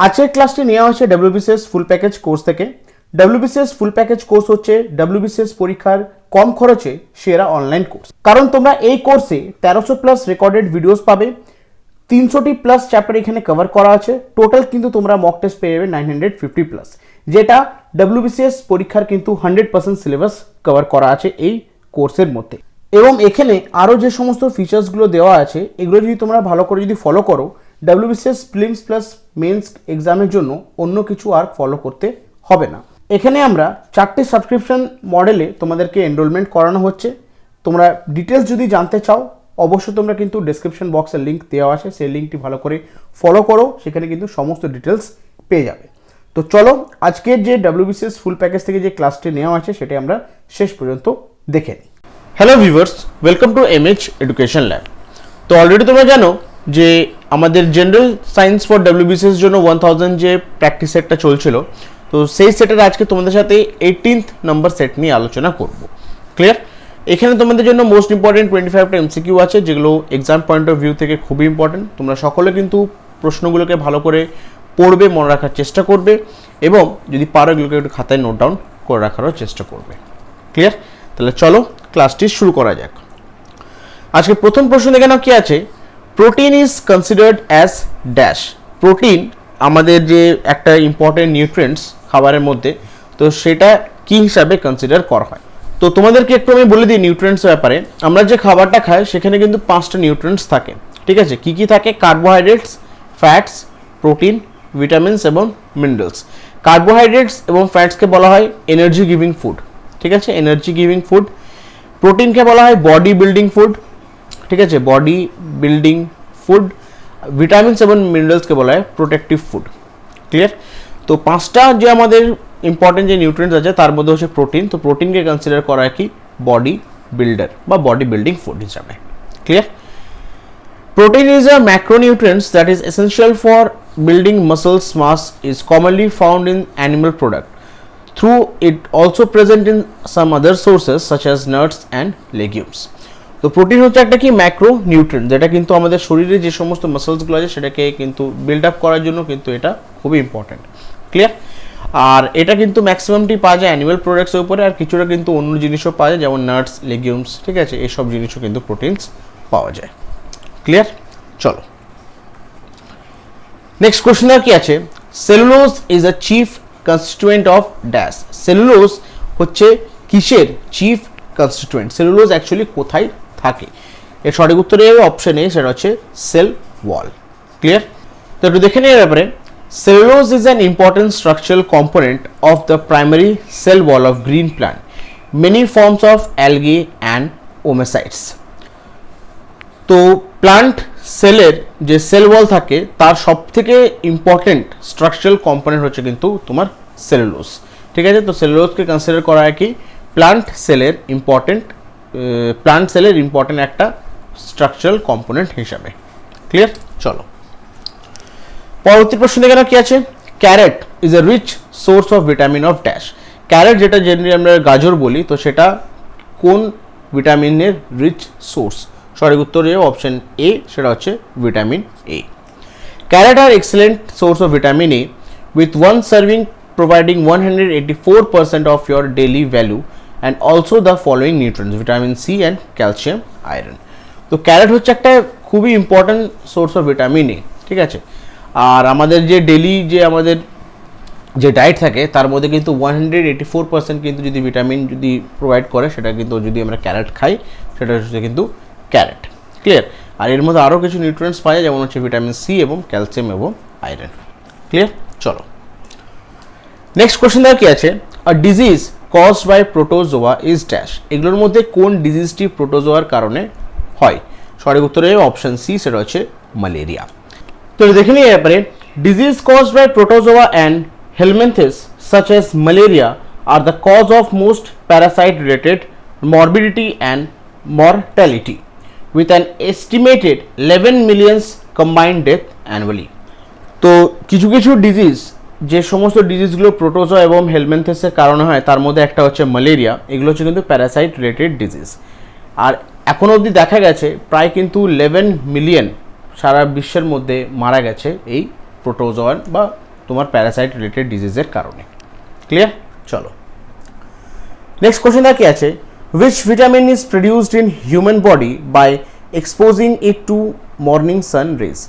আজকের ক্লাসটি নেওয়া হয়েছে ডব্লিউবিসিএস ফুল প্যাকেজ কোর্স থেকে। ডব্লিউবিসিএস ফুল প্যাকেজ কোর্স হচ্ছে ডব্লিউবিসিএস পরীক্ষার কম খরচে সেরা অনলাইন কোর্স। কারণ তোমরা এই কোর্সে 1300+ রেকর্ডেড ভিডিওস পাবে, 300+ চ্যাপ্টার এখানে কভার করা আছে। টোটাল কিন্তু তোমরা মক টেস্ট পেয়ে যাবে 950+, যেটা ডব্লিউবিসিএস পরীক্ষার কিন্তু 100% সিলেবাস কভার করা আছে এই কোর্সের মধ্যে। এবং এখানে আরও যে সমস্ত ফিচার্সগুলো দেওয়া আছে এগুলো যদি তোমরা ভালো করে যদি ফলো করো, ডব্লিউবিসিএস প্রিলিমস প্লাস মেন্স এক্সামের জন্য অন্য কিছু আর ফলো করতে হবে না। এখানে আমরা 4টে সাবস্ক্রিপশন মডেলে তোমাদেরকে এনরোলমেন্ট করানো হচ্ছে। তোমরা ডিটেলস যদি জানতে চাও অবশ্যই তোমরা কিন্তু ডেসক্রিপশন বক্সের লিঙ্ক দেওয়া আছে, সেই লিঙ্কটি ভালো করে ফলো করো, সেখানে কিন্তু সমস্ত ডিটেলস পেয়ে যাবে। তো চলো আজকের যে ডব্লিউবিসিএস ফুল প্যাকেজ থেকে যে ক্লাসটি নেওয়া আছে সেটা আমরা শেষ পর্যন্ত দেখে নিই। Hello viewers, welcome to M H education lab. তো অলরেডি তোমরা জানো যে আমাদের জেনারেল সায়েন্স ফর ডব্লিউবিসিএস জন্য 1000 যে প্র্যাকটিস সেটটা চলছিল, তো সেই সেটের আজকে তোমাদের সাথে 18th নম্বর সেট নিয়ে আলোচনা করব। ক্লিয়ার? এখানে তোমাদের জন্য মোস্ট ইম্পর্টেন্ট 25টা এমসিকিউ আছে, যেগুলো এক্সাম পয়েন্ট অফ ভিউ থেকে খুবই ইম্পর্টেন্ট। তোমরা সকলে কিন্তু প্রশ্নগুলোকে ভালো করে পড়বে, মনে রাখার চেষ্টা করবে এবং যদি পারো এগুলোকে একটু খাতায় নোট ডাউন করে রাখারও চেষ্টা করবে। ক্লিয়ার? তাহলে চলো ক্লাসটি শুরু করা যাক। আজকে প্রথম প্রশ্ন দেখে নাও কি আছে। Protein is considered as dash. Protein আমাদের যে একটা ইম্পর্টেন্ট নিউট্রিয়েন্টস খাবারের মধ্যে, তো সেটা কি হিসাবে কনসিডার করা হয়। তো তোমাদেরকে একটু আমি বলে দিই নিউট্রিয়েন্টস ব্যাপারে। আমরা যে খাবারটা খাই সেখানে কিন্তু 5টা নিউট্রিয়েন্টস থাকে, ঠিক আছে? কি কি থাকে? কার্বোহাইড্রেটস, ফ্যাটস, প্রোটিন, ভিটামিনস এবং মিনারেলস। কার্বোহাইড্রেটস এবং ফ্যাটসকে বলা হয় এনার্জি গিভিং ফুড, ঠিক আছে? Energy giving food. প্রোটিনকে বলা হয় বডি বিল্ডিং ফুড, ঠিক আছে? Body building food. ভিটামিনস এবং মিনারেলসকে বলা হয় প্রোটেক্টিভ ফুড। ক্লিয়ার? তো 5টা যে আমাদের ইম্পর্টেন্ট যে নিউট্রিয়েন্টস আছে তার মধ্যে হচ্ছে প্রোটিন। তো প্রোটিনকে কনসিডার করা হয় কি বডি বিল্ডার বা বডি বিল্ডিং ফুড হিসাবে। Clear? Protein is a macronutrient that is essential for building muscles mass, is commonly found in animal product. Through it also present in some other sources such as nuts and legumes. তো protein হচ্ছে একটা কি macro nutrient, যেটা কিন্তু আমাদের শরীরে যে সমস্ত মাসলসগুলো আছে সেটাকে কিন্তু বিল্ড আপ করার জন্য কিন্তু এটা খুবই ইম্পর্টেন্ট। ক্লিয়ার? আর এটা কিন্তু ম্যাক্সিমামটি পাওয়া যায় অ্যানিমাল প্রোডাক্টসের উপরে, আর কিছুটা কিন্তু অন্য জিনিসও পাওয়া যায়, যেমন নাটস, লেগিউমস, ঠিক আছে? এইসব জিনিসও কিন্তু প্রোটিনস পাওয়া যায়। ক্লিয়ার? চলো নেক্সট কোশ্চেন কি আছে। Cellulose is a chief constituent of dash. Cellulose হচ্ছে কিসের চিফ কনস্টিটুয়েন্ট? সেলুলোজ অ্যাকচুয়ালি কোথায় থাকে? এর সঠিক উত্তর হবে অপশন এ, সেটা হচ্ছে সেল ওয়াল। ক্লিয়ার? তো একটু দেখে নিয়ে ব্যাপারে। Cellulose is an important structural component of the primary cell wall of green plant, many forms of algae and oomycetes. তো প্লান্ট সেলের যে সেল ওয়াল থাকে তার সব থেকে ইম্পর্টেন্ট স্ট্রাকচারাল কম্পোনেন্ট হচ্ছে কিন্তু তোমার সেলুলোজ, ঠিক আছে? তো সেলুলোজকে কনসিডার করা হয় কি প্লান্ট সেলের ইম্পর্টেন্ট একটা স্ট্রাকচারাল কম্পোনেন্ট হিসাবে। ক্লিয়ার? চলো পরবর্তী প্রশ্ন দেখে নাও কি আছে। Carrot is a rich source of vitamin of dash. Carrot যেটা জেনারেলি আমরা গাজর বলি, তো সেটা কোন ভিটামিনের রিচ সোর্স? সঠিক উত্তর হবে অপশন এ, সেটা হচ্ছে vitamin A. Carrot are excellent source of vitamin A, with one serving providing 184% of your daily value and also the following nutrients, vitamin C and calcium, iron. তো carrot হচ্ছে একটা খুবই important source of vitamin A, ঠিক আছে? আর আমাদের যে daily যে আমাদের যে ডায়েট থাকে তার মধ্যে কিন্তু 184% কিন্তু যদি ভিটামিন যদি প্রোভাইড করে, সেটা কিন্তু যদি আমরা ক্যারেট খাই সেটা হচ্ছে কিন্তু ক্যারেট। ক্লিয়ার? আর এর মধ্যে আরও কিছু নিউট্রিয়েন্টস পাওয়া যায়, যেমন হচ্ছে ভিটামিন সি এবং ক্যালসিয়াম এবং আয়রন। ক্লিয়ার? চলো নেক্সট কোশ্চেন দেখো কি আছে। A disease caused by protozoa is dash. এগুলোর মধ্যে কোন ডিজিজটি প্রোটোজোয়ার কারণে হয়? সঠিক উত্তর হবে অপশন সি, সেটা হচ্ছে ম্যালেরিয়া। তো দেখে নিই ব্যাপারে। Disease caused by protozoa and helminthes such as malaria are the cause of most parasite related morbidity and mortality, with an estimated 11 million combined death annually. তো কিছু কিছু ডিজিজ, যে সমস্ত ডিজিজগুলো প্রোটোজোয়া এবং হেলমিনথেসের কারণে হয় তার মধ্যে একটা হচ্ছে ম্যালেরিয়া। এগুলো হচ্ছে কিন্তু প্যারাসাইট রিলেটেড ডিজিজ। আর এখন অবধি দেখা গেছে প্রায় কিন্তু 11 মিলিয়ন সারা বিশ্বের মধ্যে মারা গেছে এই প্রোটোজোয়ান বা তোমার প্যারাসাইট রিলেটেড ডিজিজের কারণে। ক্লিয়ার? চলো নেক্সট কোশ্চেনটা কি আছে, which vitamin is produced in human body by exposing it to morning sun rays?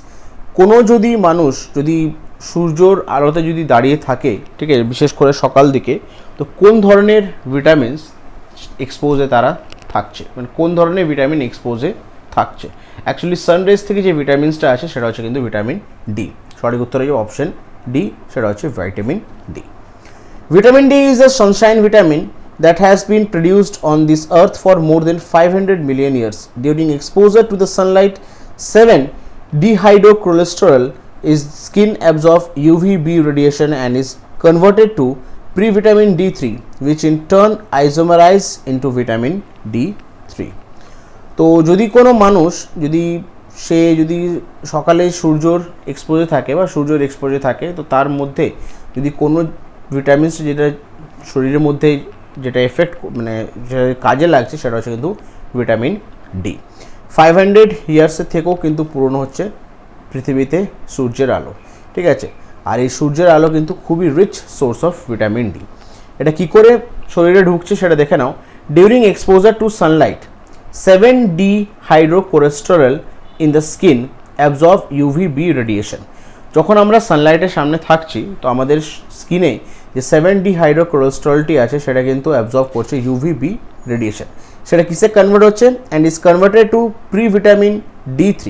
কোনো যদি মানুষ যদি সূর্যর আলোতে যদি দাঁড়িয়ে থাকে, ঠিক আছে, বিশেষ করে সকাল দিকে, তো কোন ধরনের ভিটামিনস এক্সপোজে তারা থাকছে, মানে কোন ধরনের ভিটামিন এক্সপোজে থাকছে? অ্যাকচুয়ালি সানরেজ থেকে যে ভিটামিনসটা আছে সেটা হচ্ছে কিন্তু ভিটামিন ডি। সঠিক উত্তর হচ্ছে অপশন ডি, সেটা হচ্ছে vitamin D. Vitamin D is a sunshine vitamin that has been produced on this earth for more than 500 million years. During exposure to the sunlight, 7-dehydrocholesterol is skin absorbs UVB radiation and is converted to pre-vitamin D3, which in turn isomerize into vitamin D3. তো যদি কোনো মানুষ যদি সকালে সূর্যর এক্সপোজে থাকে বা সূর্যের এক্সপোজে থাকে, তো তার মধ্যে যদি কোনো ভিটামিনস যেটা শরীরের মধ্যে যেটা এফেক্ট মানে যে কাজে লাগছে সেটা হচ্ছে কিন্তু ভিটামিন ডি। 500 ইয়ার্সের থেকেও কিন্তু পুরনো হচ্ছে পৃথিবীতে সূর্যের আলো, ঠিক আছে। আর এই সূর্যের আলো কিন্তু খুবই rich source of vitamin D. এটা কি করে শরীরে ঢুকছে সেটা দেখে নাও। During exposure to sunlight, 7-dehydrocholesterol in the skin absorb UVB radiation. যখন আমরা সানলাইটের সামনে থাকছি তো আমাদের স্কিনে যে 7-dehydrocholesterolটি আছে সেটা কিন্তু অ্যাবজর্ব করছে ইউভিবি রেডিয়েশন। সেটা কিসে কনভার্ট হচ্ছে? And is converted to pre vitamin D3।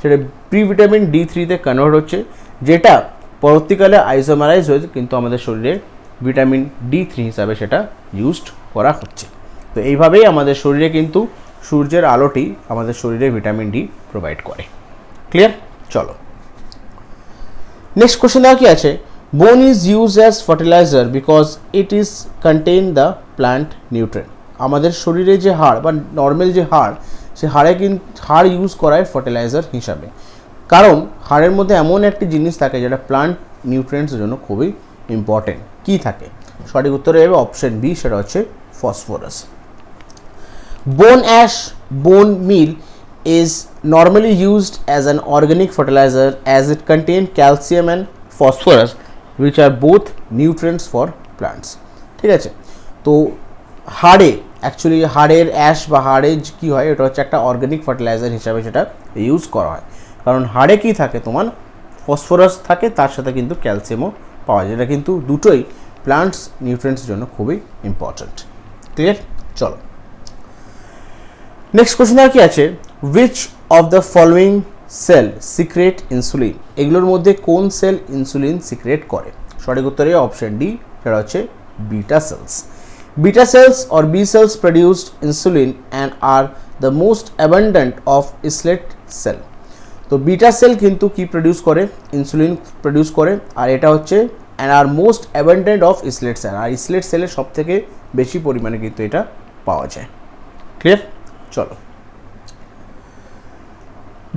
সেটা প্রি ভিটামিন D3তে কনভার্ট হচ্ছে, যেটা পরবর্তীকালে আইসোমারাইজ হয়েছে কিন্তু আমাদের শরীরে ভিটামিন D3 হিসাবে সেটা ইউজড করা হচ্ছে। তো এইভাবেই আমাদের শরীরে কিন্তু সূর্যের আলোটি আমাদের শরীরে ভিটামিন ডি প্রোভাইড করে। ক্লিয়ার? চলো নেক্সট কোশ্চেন দেওয়া কি আছে, bone is use as fertiliser because it is contain the plant nutrient. আমাদের শরীরে যে হাড় বা নর্মাল যে হাড়, সে হাড় ইউজ করা হয় ফার্টিলাইজার হিসাবে, কারণ হাড়ের মধ্যে এমন একটি জিনিস থাকে যেটা প্ল্যান্ট নিউট্রিয়েন্টসের জন্য খুবই ইম্পর্টেন্ট। কী থাকে? সঠিক উত্তরে যাবে অপশন বি, সেটা হচ্ছে phosphorus. Bone ash, bone meal is normally used as an organic fertilizer as it contains calcium and phosphorus, which are both nutrients for plants. ঠিক আছে, তো হাড়ে অ্যাকচুয়ালি হাড়ের অ্যাশ বা হাড়ে কী হয়, এটা হচ্ছে একটা অর্গানিক ফার্টিলাইজার হিসাবে সেটা ইউজ করা হয়, কারণ হাড়ে কী থাকে, তোমার ফসফরাস থাকে, তার সাথে কিন্তু ক্যালসিয়ামও পাওয়া যায়, যেটা কিন্তু দুটোই প্লান্টস নিউট্রিয়েন্টসের জন্য খুবই ইম্পর্ট্যান্ট। ক্লিয়ার? চলো নেক্সট কোশ্চেন কি আছে, which of the following cell secrete insulin? এগুলোর মধ্যে কোন সেল ইনসুলিন সিক্রেট করে? সঠিক উত্তরে অপশন ডি, সেটা হচ্ছে beta cells. Beta cells or B cells produced insulin and are the most abundant of islet cell. তো বিটা সেল কিন্তু কি প্রডিউস করে? ইনসুলিন প্রডিউস করে, আর এটা হচ্ছে and are most abundant of islet cell, আর ইসলেট সেলের সব থেকে বেশি পরিমাণে কিন্তু এটা পাওয়া যায়। ক্লিয়ার? চলো,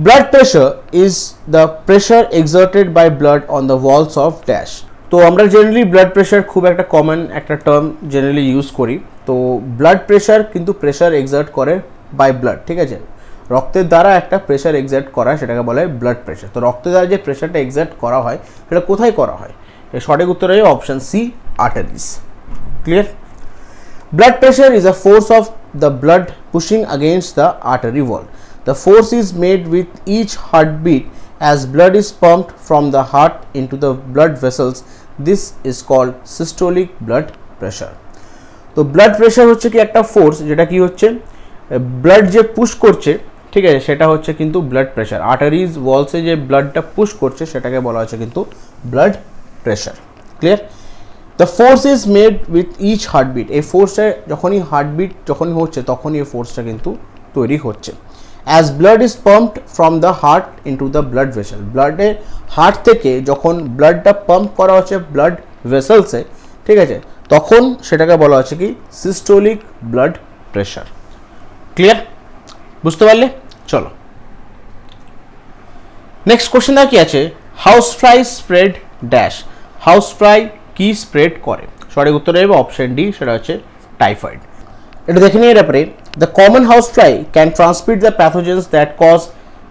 blood pressure is the pressure exerted by blood on the walls of dash. তো আমরা জেনারেলি ব্লাড প্রেশার খুব একটা কমন একটা টার্ম জেনারেলি ইউজ করি। তো ব্লাড প্রেশার কিন্তু প্রেশার এক্সার্ট করে বাই ব্লাড, ঠিক আছে, রক্তের দ্বারা একটা প্রেশার এক্সার্ট করা সেটাকে বলা হয় ব্লাড প্রেশার। তো রক্তের দ্বারা যে প্রেশারটা এক্সার্ট করা হয় সেটা কোথায় করা হয়? এর সঠিক উত্তর হচ্ছে option C, arteries. Clear? Blood pressure is a force of the blood pushing against the artery wall. The force is made with each heartbeat as blood is pumped from the heart into the blood vessels. This is called systolic blood pressure. তো blood pressure হচ্ছে কি একটা force, যেটা কি হচ্ছে blood যে push করছে, ঠিক আছে, সেটা হচ্ছে কিন্তু ব্লাড প্রেশার। আর্টারিজ ওয়ালসে যে ব্লাডটা পুশ করছে সেটাকে বলা হচ্ছে কিন্তু blood pressure. Clear? The force is made with each heartbeat. এই ফোর্সটা যখনই হার্টবিট যখনই হচ্ছে তখনই এই ফোর্সটা কিন্তু তৈরি হচ্ছে। As blood is pumped from the heart into the blood vessel. ব্লাডের হার্ট থেকে যখন ব্লাডটা পাম্প করা হচ্ছে ব্লাড ভেসেলসে, ঠিক আছে, তখন সেটাকে বলা হচ্ছে কি সিস্টোলিক ব্লাড প্রেশার। ক্লিয়ার? বুঝতে পারলে? চলো নেক্সট কোশ্চেন কি আছে, house fly spread dash. House fly কি স্প্রেড করে? সঠিক উত্তর হবে অপশন ডি, সেটা হচ্ছে টাইফয়েড। এটা দেখে নিয়ে ব্যাপারে, the common house fly can transmit the pathogens that cause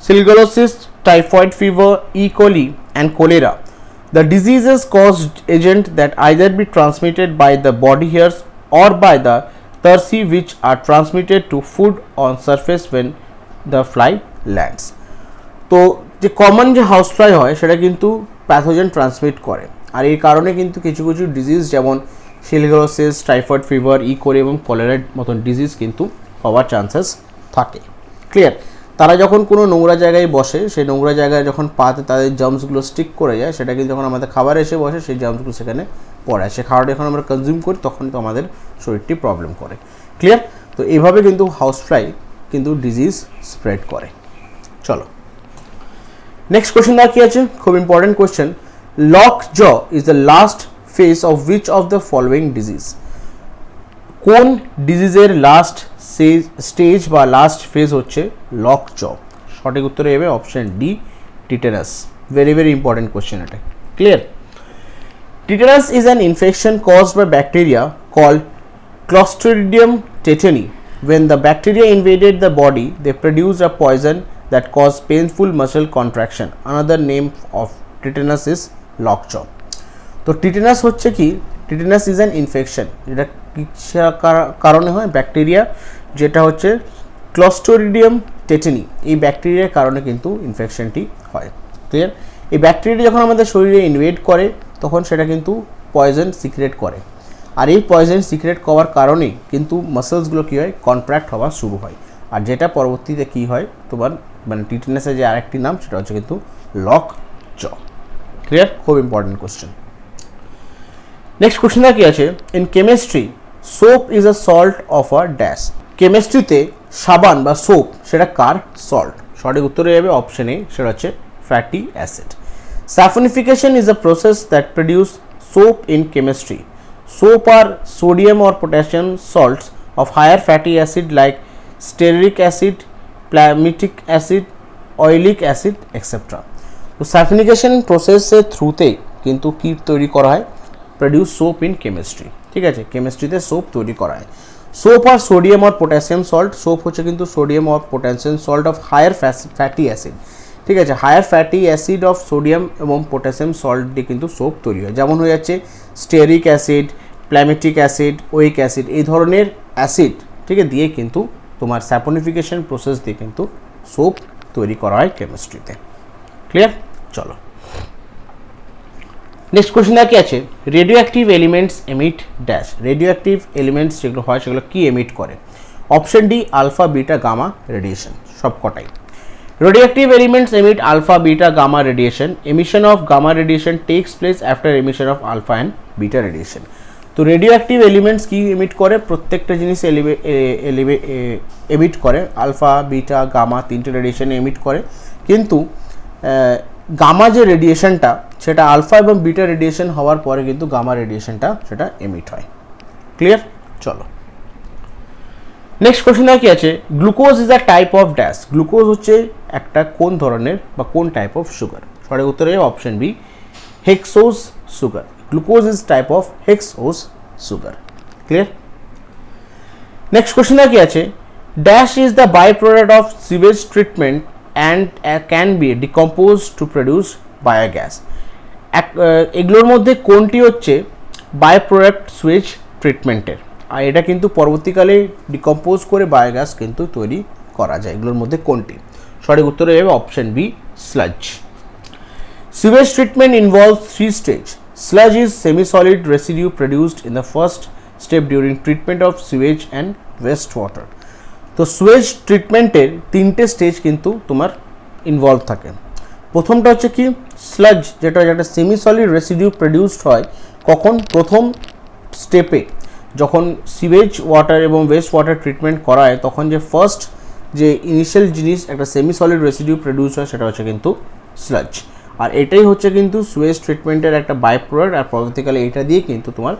shigellosis, typhoid fever, E coli and cholera The diseases caused agent that either be transmitted by the body hairs or by the tarsi which are transmitted to food on surface when the fly lands. তো যে common যে house fly হয় সেটা কিন্তু pathogen transmit করে, আর এই কারণে কিন্তু কিছু কিছু ডিজিজ যেমন শিলগোসিস, টাইফয়েড ফিভার, ইকোলি এবং কলেরার মতন ডিজিজ কিন্তু হওয়ার চান্সেস থাকে। ক্লিয়ার? তারা যখন কোনো নোংরা জায়গায় বসে, সেই নোংরা জায়গায় যখন পাতে তাদের জার্মসগুলো স্টিক করে যায়, সেটা কিন্তু যখন আমাদের খাবারে এসে বসে সেই জার্মসগুলো সেখানে পড়ে, সে খাবারটা যখন আমরা কনজিউম করি তখন তো আমাদের শরীরটি প্রবলেম করে। ক্লিয়ার? তো এইভাবে কিন্তু হাউস ফ্লাই কিন্তু ডিজিজ স্প্রেড করে। চলো নেক্সট কোয়েশ্চেন দেওয়া কী আছে, খুব important question. Lockjaw is the last phase of which of the following disease? কোন ডিজিজের লাস্ট স্টেজ বা লাস্ট ফেজ হচ্ছে লক জ? সঠিক উত্তরে হবে option D, tetanus. Very very important question এটা। Clear? Tetanus is an infection caused by bacteria called Clostridium tetani. When the bacteria invaded the body, they produced a poison that caused painful muscle contraction. Another name of tetanus is lockjaw. তো tetanus হচ্ছে কি? Tetanus is an infection, যেটা কিসের কারণে হয়? Bacteria, যেটা হচ্ছে Clostridium tetany, এই ব্যাকটেরিয়ার কারণে কিন্তু ইনফেকশনটি হয়। ক্লিয়ার? এই ব্যাকটেরিয়া যখন আমাদের শরীরে ইনভেড করে তখন সেটা কিন্তু পয়জন সিক্রেট করে, আর এই পয়জন সিক্রেট করার কারণেই কিন্তু মাসেলসগুলো কী হয়? কন্ট্রাক্ট হওয়া শুরু হয়, আর যেটা পরবর্তীতে কী হয় তোমার মানে টিটেনাসের যে আরেকটি নাম সেটা হচ্ছে কিন্তু লক জ। ক্লিয়ার? খুব ইম্পর্টেন্ট কোয়েশ্চেন। নেক্সট কোয়েশ্চেনটা কী আছে? In chemistry soap is a salt of a dash. কেমিস্ট্রিতে সাবান বা সোপ সেটা কার সল্ট? সঠিক উত্তরে যাবে অপশন এ, সেটা হচ্ছে fatty acid. Saponification is a process that produces soap in chemistry. Soap are sodium or potassium salts of higher fatty acid like stearic acid, palmitic acid, oleic acid, etc. তো saponification process এর থ্রুতে কিন্তু কি তৈরি করা হয়? Produce soap in chemistry. ঠিক আছে? কেমিস্ট্রিতে সোপ তৈরি করা হয়। সোপ আর সোডিয়াম আর পটাশিয়াম সল্ট, সোপ হচ্ছে কিন্তু সোডিয়াম আর potassium salt of higher fatty acid. ঠিক আছে? Higher fatty acid of sodium এবং পটাশিয়াম সল্ট দিয়ে কিন্তু সোপ তৈরি হয়, যেমন হয়ে যাচ্ছে stearic acid, palmitic acid, oleic acid, এই ধরনের অ্যাসিড ঠিক আছে দিয়ে কিন্তু তোমার স্যাপনিফিকেশন প্রসেস দিয়ে কিন্তু সোপ তৈরি করা হয় কেমিস্ট্রিতে। ক্লিয়ার? চলো নেক্সট কোয়েশ্চেনটা কি আছে? Radioactive elements emit dash. Radioactive elements যেগুলো হয় সেগুলো কি এমিট করে? Option D, alpha, beta, gamma radiation. সব কটাই। Radioactive elements emit alpha, beta, gamma radiation. Emission of gamma radiation takes place after emission of alpha and beta radiation. তো radioactive elements কি emit করে? প্রত্যেকটা জিনিস এমিট করে, alpha, beta, gamma তিনটে radiation emit করে, কিন্তু গামা যে রেডিয়েশনটা সেটা আলফা এবং বিটা রেডিয়েশন হওয়ার পরে কিন্তু গামা রেডিয়েশনটা সেটা এমিট হয়। ক্লিয়ার? চলো নেক্সট কোয়েশ্চেনটা কি আছে? Glucose is a type of dash. Glucose হচ্ছে একটা কোন ধরনের বা কোন টাইপ অফ সুগার? সঠিক উত্তরে option B, hexose sugar. Glucose is type of hexose sugar. Clear? Next কোয়েশ্চেনটা কি আছে? Dash is the by product of sewage treatment and can be decompose to produce biogas. এগুলোর মধ্যে কোনটি হচ্ছে বাই প্রোডাক্ট সুয়েজ ট্রিটমেন্টের, আর এটা কিন্তু পরবর্তীকালে ডিকম্পোজ করে বায়োগ্যাস কিন্তু তৈরি করা যায়? এগুলোর মধ্যে কোনটি? সঠিক উত্তর হবে option B, sludge. Sewage treatment involves 3 stage. Sludge is semi-solid residue produced in the first step during treatment of sewage and wastewater. তো সুয়েজ ট্রিটমেন্টের তিনটে স্টেজ কিন্তু তোমার ইনভলভ থাকে। প্রথমটা হচ্ছে কি? স্লাজ, যেটা সেমি সলিড রেসিডিউ প্রডিউসড হয় কখন? প্রথম স্টেপে যখন সিওয়েজ ওয়াটার এবং ওয়েস্ট ওয়াটার ট্রিটমেন্ট করা হয় তখন যে ফার্স্ট যে ইনিশিয়াল জিনিস একটা সেমি সলিড রেসিডিউ প্রডিউস হয় সেটা হচ্ছে কিন্তু স্লাজ, আর এটাই হচ্ছে কিন্তু সুয়েজ ট্রিটমেন্টের একটা বাই প্রোডাক্ট, আর পরবর্তীকালে এটা দিয়ে কিন্তু তোমার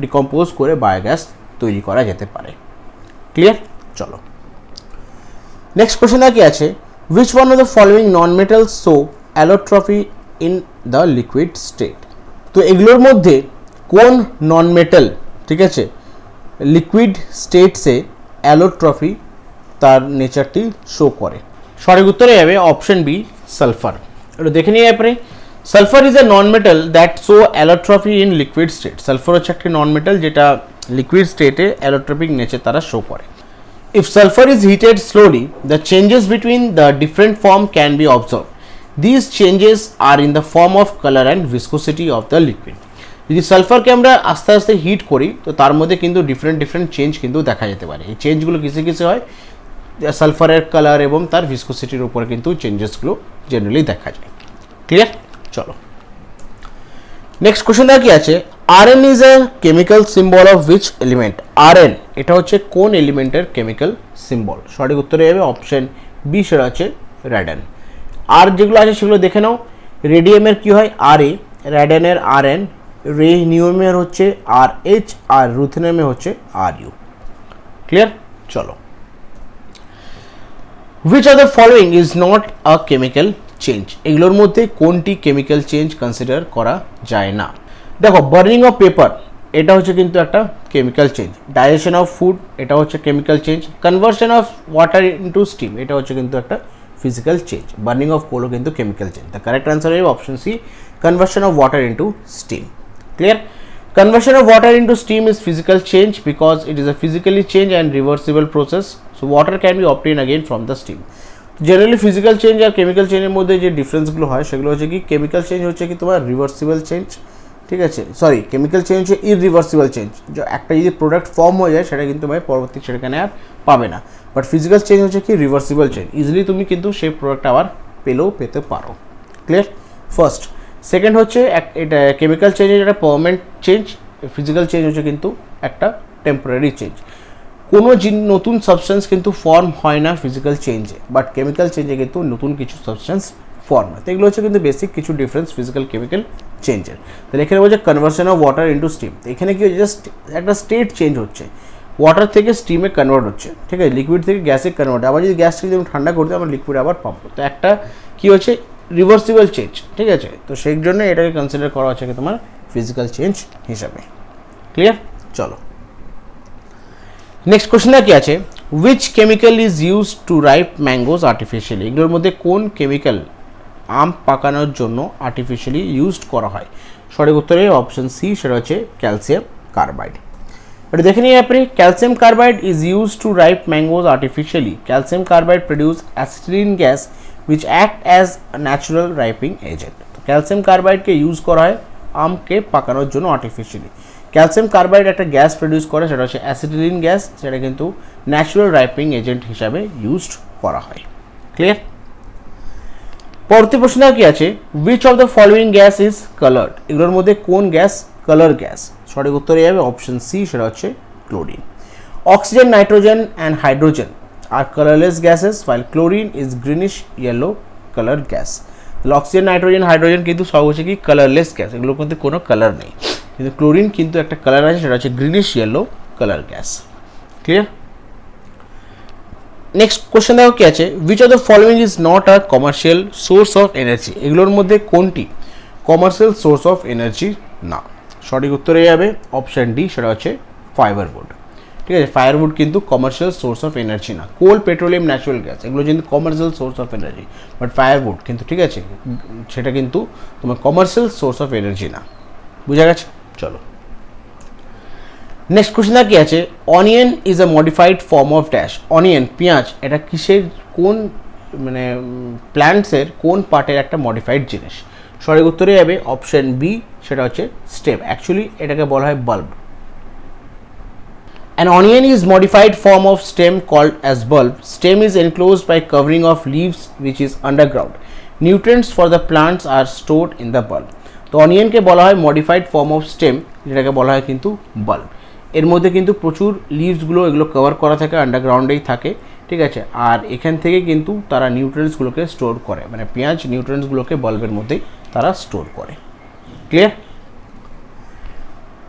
ডিকম্পোজ করে বায়োগ্যাস তৈরি করা যেতে পারে। ক্লিয়ার? চলো নেক্সট কোয়েশ্চেনটা কি আছে? Which one of the following non metal show allotropy in the liquid state? তো এগুলোর মধ্যে কোন নন মেটাল ঠিক আছে লিকুইড স্টেটসে অ্যালোট্রফি তার নেচারটি শো করে? সঠিক উত্তরে যাবে অপশন বি, সালফার। এটা দেখে নিয়ে এরপরে sulphur is a non metal that show allotropy in liquid state. Sulphur হচ্ছে একটি নন মেটাল যেটা লিকুইড স্টেটে অ্যালোট্রপিক নেচার তারা শো করে। If sulfur is heated slowly, the changes between the different form can be observed. These changes are in the form of color and viscosity of the liquid. যদি সালফারকে আমরা আস্তে আস্তে hit করি তো তার মধ্যে কিন্তু ডিফারেন্ট চেঞ্জ কিন্তু দেখা যেতে পারে। এই চেঞ্জগুলো কিসে হয়, সালফারের কালার এবং তার ভিসকোসিটির উপরে কিন্তু চেঞ্জেসগুলো জেনারেলি দেখা যায়। ক্লিয়ার? চলো নেক্সট কোশ্চেনটা কি আছে, Rn is a chemical symbol of which element? Rn এটা হচ্ছে কোন এলিমেন্টের কেমিক্যাল সিম্বল? সঠিক উত্তরে যাবে অপশন বি, সেটা হচ্ছে র্যাডন। আর যেগুলো আছে সেগুলো দেখে নাও। রেডিয়ামের কি হয় Ra, র্যাডনের Rn, রেনিয়ামের হচ্ছে RH, আর রুথেনিয়ামের হচ্ছে Ru। ক্লিয়ার? চলো which of the following is not a chemical change? এগুলোর মধ্যে কোনটি কেমিক্যাল চেঞ্জ কনসিডার করা যায় না? দেখো, বার্নিং অফ পেপার এটা হচ্ছে কিন্তু একটা chemical change, digestion of food এটা হচ্ছে chemical change, conversion of water into steam এটা হচ্ছে কিন্তু একটা ফিজিক্যাল চেঞ্জ, বার্নিং অফ কোলও কিন্তু chemical change. The correct answer হবে option C, conversion of water into steam. Clear? Conversion of water into steam is physical change because it is a physically change and reversible process. So water can be obtained again from the steam. Generally physical change R chemical change এর মধ্যে যে ডিফারেন্সগুলো হয় সেগুলো হচ্ছে কি, chemical change হচ্ছে কি তোমার রিভার্সিবল চেঞ্জ, ঠিক আছে, সরি কেমিক্যাল চেঞ্জ হচ্ছে ইররিভার্সিবল চেঞ্জ, যে একটা যদি প্রোডাক্ট ফর্ম হয়ে যায় সেটা কিন্তু তোমার পরবর্তী সেখানে আর পাবে না। বাট ফিজিক্যাল চেঞ্জ হচ্ছে কি রিভার্সিবল চেঞ্জ, ইজিলি তুমি কিন্তু সেই প্রোডাক্ট আবার পেতে পারো। ক্লিয়ার? ফার্স্ট। সেকেন্ড হচ্ছে এটা কেমিক্যাল চেঞ্জ একটা পার্মানেন্ট চেঞ্জ, ফিজিক্যাল চেঞ্জ হচ্ছে কিন্তু একটা টেম্পোরারি চেঞ্জ। কোনো নতুন সাবস্টেন্স কিন্তু ফর্ম হয় না ফিজিক্যাল চেঞ্জে, বাট কেমিক্যাল চেঞ্জে কিন্তু নতুন কিছু সাবস্টেন্স ফর্ম হয়। তো এগুলো হচ্ছে কিন্তু বেসিক কিছু ডিফারেন্স ফিজিক্যাল কেমিক্যাল চেঞ্জের। তাহলে এখানে বলছে conversion of water into steam, এখানে কি হচ্ছে জাস্ট একটা স্টেট চেঞ্জ হচ্ছে, ওয়াটার থেকে স্টিমে কনভার্ট হচ্ছে, ঠিক আছে, লিকুইড থেকে গ্যাসে কনভার্ট। আবার যদি গ্যাসকে যদি ঠান্ডা করতে আমরা লিকুইড আবার পাবো, তো একটা কি হচ্ছে রিভার্সিবল চেঞ্জ, ঠিক আছে। তো সেই জন্য এটাকে কনসিডার করা হচ্ছে কি তোমার ফিজিক্যাল চেঞ্জ হিসাবে। ক্লিয়ার? চলো নেক্সট কোশ্চেনটা কি আছে, which chemical is use to ripe mangoes artificially? এগুলোর মধ্যে কোন কেমিক্যাল আম পাকানোর জন্য আর্টিফিশিয়ালি ইউজড করা হয়? সঠিক উত্তরে অপশন সি, সেটা হচ্ছে ক্যালসিয়াম কার্বাইড। এটা দেখে নিই আপনি, calcium carbide is use to ripe mangoes artificially. Calcium carbide produce acetylene gas which act as a natural ripening agent. তো ক্যালসিয়াম কার্বাইডকে ইউজ করা হয় আমকে পাকানোর জন্য আর্টিফিশিয়ালি। ক্যালসিয়াম কার্বাইড একটা গ্যাস প্রডিউস করে, সেটা হচ্ছে অ্যাসিটিলিন গ্যাস, সেটা কিন্তু ন্যাচারাল রাইপিং এজেন্ট হিসাবে ইউজড করা হয়। ক্লিয়ার? পরবর্তী প্রশ্নটা কি আছে, which of the following gas is coloured? এগুলোর মধ্যে কোন গ্যাস কালার গ্যাস? সঠিক উত্তরে যাবে অপশন সি, সেটা হচ্ছে chlorine. Oxygen, nitrogen and hydrogen are colorless gases while chlorine is greenish yellow color gas. তাহলে অক্সিজেন, নাইট্রোজেন, হাইড্রোজেন কিন্তু সব হচ্ছে কি কালারলেস গ্যাস, এগুলোর মধ্যে কোনো কালার নেই, কিন্তু ক্লোরিন কিন্তু একটা কালার আছে, সেটা হচ্ছে greenish yellow colour gas. Clear? Next question দেখো কি আছে, which of the following is not a commercial source of energy? এগুলোর মধ্যে কোনটি কমার্শিয়াল সোর্স অফ এনার্জি না? সঠিক উত্তরে যাবে অপশন ডি, সেটা হচ্ছে ফাইবারউড। ঠিক আছে, ফায়ারউড কিন্তু কমার্শিয়াল সোর্স অফ এনার্জি না। কোল, পেট্রোলিয়াম, ন্যাচারাল গ্যাস এগুলো কিন্তু commercial source of energy, but firewood কিন্তু ঠিক আছে সেটা কিন্তু তোমার কমার্শিয়াল সোর্স অফ এনার্জি না। বুঝা গেছে? চলো নেক্সট কোশ্চেন কি আছে, onion is a modified form of dash. Onion, পেঁয়াজ, এটা কিসের কোন মানে প্ল্যান্টসের কোন পার্টের একটা মডিফাইড জিনিস? সঠিক উত্তরে যাবে অপশন বি, সেটা হচ্ছে স্টেম। অ্যাকচুয়ালি এটাকে বলা হয় bulb. An onion is modified form of stem called as bulb. Stem is enclosed by covering of leaves which is underground. Nutrients for the plants are stored in the bulb. তো অনিয়নকে বলা হয় modified form of stem, যেটাকে বলা হয় কিন্তু bulb. এর মধ্যে কিন্তু প্রচুর লিভসগুলো এগুলো কভার করা থাকে, আন্ডারগ্রাউন্ডেই থাকে, ঠিক আছে, আর এখান থেকে কিন্তু তারা নিউট্রিয়েন্টসগুলোকে স্টোর করে, মানে পেঁয়াজ নিউট্রিয়েন্টসগুলোকে বাল্বের মধ্যেই তারা স্টোর করে। ক্লিয়ার?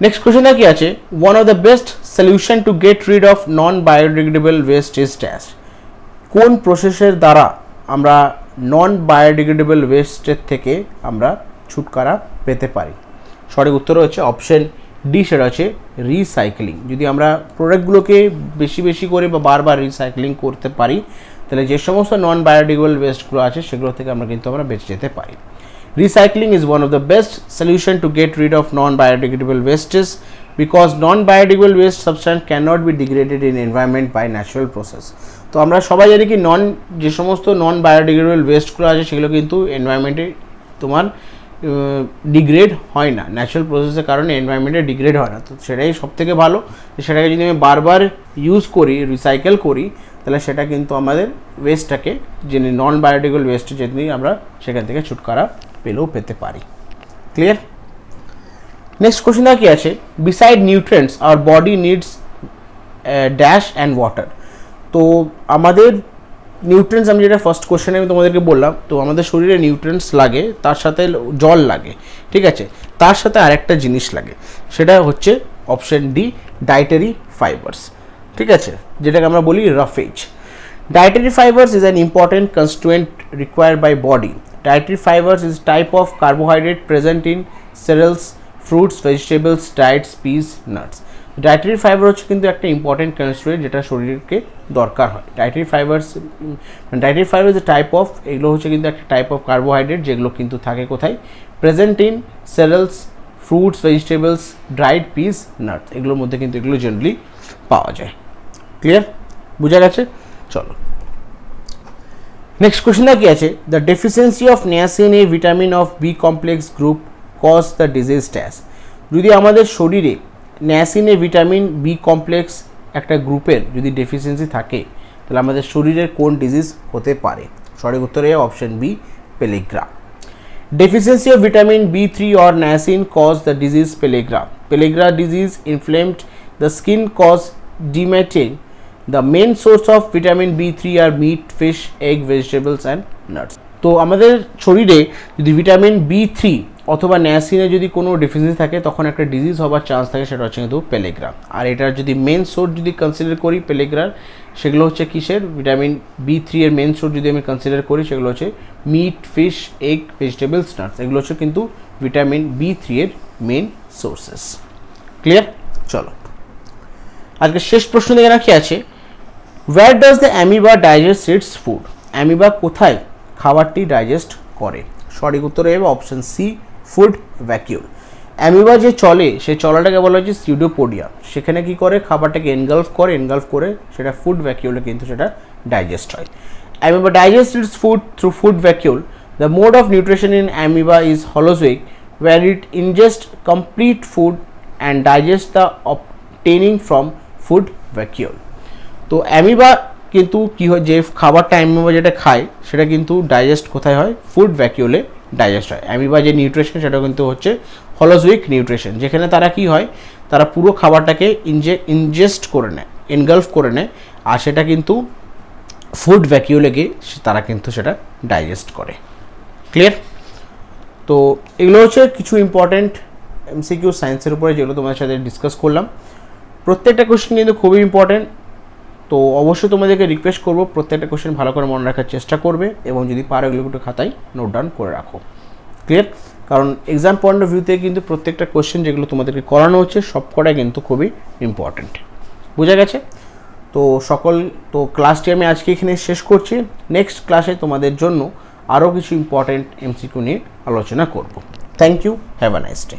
নেক্সট কোশ্চেনটা কি আছে, one of the best solution to get rid of non biodegradable West is dash. কোন প্রসেসের দ্বারা আমরা নন বায়োডিগ্রেডেবল ওয়েস্টের থেকে আমরা ছুটকারা পেতে পারি? সঠিক উত্তর হচ্ছে অপশন ডি, সেটা হচ্ছে রিসাইক্লিং। যদি আমরা প্রোডাক্টগুলোকে বেশি করে বা বারবার রিসাইক্লিং করতে পারি, তাহলে যে সমস্ত নন বায়োডিগ্রেডেবল ওয়েস্টগুলো আছে সেগুলো থেকে আমরা কিন্তু বেঁচে যেতে পারি। Recycling is one of the best solution to get rid of non-biodegradable wastes because non-biodegradable waste substance cannot be degraded in environment by natural process. তো আমরা সবাই জানি কি যে সমস্ত নন বায়োডিগ্রেডেবল ওয়েস্টগুলো আছে সেগুলো কিন্তু এনভায়রনমেন্টে তোমার ডিগ্রেড হয় না, ন্যাচারাল প্রসেসের কারণে এনভায়রনমেন্টে ডিগ্রেড হয় না। তো সেটাই সবথেকে ভালো, সেটাকে যদি আমি বারবার ইউজ করি, রিসাইকেল করি, তাহলে সেটা কিন্তু আমাদের ওয়েস্টটাকে যে নন বায়োডিগ্রেডেবল ওয়েস্ট যদি আমরা সেখান থেকে ছুটকারা পেতে পারি। ক্লিয়ার? নেক্সট কোশ্চেন কি আছে, beside nutrients our body needs dash and water. তো আমাদের নিউট্রিয়েন্টস, আমি যেটা ফার্স্ট কোশ্চেনে আমি তোমাদেরকে বললাম, তো আমাদের শরীরে নিউট্রিয়েন্টস লাগে, তার সাথে জল লাগে, ঠিক আছে, তার সাথে আরেকটা জিনিস লাগে, সেটা হচ্ছে অপশন ডি, ডায়েটারি ফাইবার্স, ঠিক আছে, যেটাকে আমরা বলি রাফেজ। Dietary fibers is an important constituent required by body. Dietary fibers is type of carbohydrate present in cereals, fruits, vegetables, diets, peas, nuts. Dietary fiber হচ্ছে কিন্তু একটা ইম্পর্টেন্ট কনস্টিটিউয়েন্ট যেটা শরীরকে দরকার হয়। Dietary fibers is a type of, এগুলো হচ্ছে কিন্তু একটা টাইপ অফ কার্বোহাইড্রেট যেগুলো কিন্তু থাকে কোথায়, present in cereals, fruits, vegetables, dried peas, nuts, এগুলোর মধ্যে কিন্তু এগুলো জেনারেলি পাওয়া যায়। ক্লিয়ার? বুঝা গেছে? চলো নেক্সট কোশ্চেনটা কি আছে, the deficiency of niacin a vitamin of B complex group cause the disease dash. যদি আমাদের শরীরে niacin a vitamin B complex একটা গ্রুপের যদি ডেফিসিয়েন্সি থাকে, তাহলে আমাদের শরীরের কোন ডিজিজ হতে পারে? সঠিক উত্তরে option B, pellagra. Deficiency of vitamin B3 or niacin cause the disease pellagra. Pellagra disease inflamed the skin cause dermatitis. The main source of vitamin B3 are meat, fish, egg, vegetables and nuts. তো আমাদের শরীরে যদি vitamin B3 অথবা নিয়াসিনে যদি কোনো deficiency থাকে, তখন একটা ডিজিজ হবার চান্স থাকে, সেটা হচ্ছে কিন্তু পেলেগ্রা। আর এটার যদি মেন সোর্স যদি কনসিডার করি পেলেগ্রার, সেগুলো হচ্ছে কিসের, ভিটামিন B3 এর মেন সোর্স যদি আমি কনসিডার করি, সেগুলো হচ্ছে meat, fish, egg, vegetables, nuts, এগুলো হচ্ছে কিন্তু ভিটামিন B3 এর মেন সোর্সেস। ক্লিয়ার? চলো আজকে শেষ প্রশ্ন দেখে রাখি আছে, where does the amoeba digest its food? Amoeba কোথায় খাবারটি ডাইজেস্ট করে? সঠিক উত্তর হবে option C, food vacuole. Amoeba যে চলে, সেই চলাটাকে বলা হচ্ছে সিউডোপোডিয়া। সেখানে কি করে, খাবারটাকে এনগালফ করে সেটা ফুড ভ্যাকিউলে কিন্তু সেটা ডাইজেস্ট হয়। Amoeba digest its food through food vacuole. The mode of nutrition in amoeba is holozoic, where it ingests complete food and digests the obtaining from food vacuole. তো অ্যামিবা কিন্তু কী হয়, যে খাবারটা অ্যামিবা যেটা খায় সেটা কিন্তু ডাইজেস্ট কোথায় হয়, ফুড ভ্যাকিউলে ডাইজেস্ট হয়। অ্যামিবা যে নিউট্রিশন সেটা কিন্তু হচ্ছে হলোজোইক নিউট্রিশন, যেখানে তারা কি হয়, তারা পুরো খাবারটাকে ইনজেস্ট করে নেয়, এনগালফ করে নেয়, আর সেটা কিন্তু ফুড ভ্যাকিউলে গিয়ে তারা কিন্তু সেটা ডাইজেস্ট করে। ক্লিয়ার? তো এগুলো হচ্ছে কিছু ইম্পর্টেন্ট এমসিকিউ সায়েন্সের উপরে যেগুলো তোমাদের সাথে ডিসকাস করলাম। প্রত্যেকটা কোশ্চেন কিন্তু খুবই ইম্পর্টেন্ট, তো অবশ্যই তোমাদেরকে রিকোয়েস্ট করবো প্রত্যেকটা কোশ্চেন ভালো করে মনে রাখার চেষ্টা করবে, এবং যদি পারো এগুলো একটু খাতায় নোট ডাউন করে রাখো। ক্লিয়ার? কারণ এক্সাম পয়েন্ট অফ ভিউতে কিন্তু প্রত্যেকটা কোশ্চেন যেগুলো তোমাদেরকে করানো হচ্ছে সবকটাই কিন্তু খুবই ইম্পর্টেন্ট। বুঝা গেছে? তো ক্লাসটি আমি আজকে এখানে শেষ করছি। নেক্সট ক্লাসে তোমাদের জন্য আরও কিছু ইম্পর্টেন্ট এমসিকিউ নিয়ে আলোচনা করব। Thank you, have a nice day.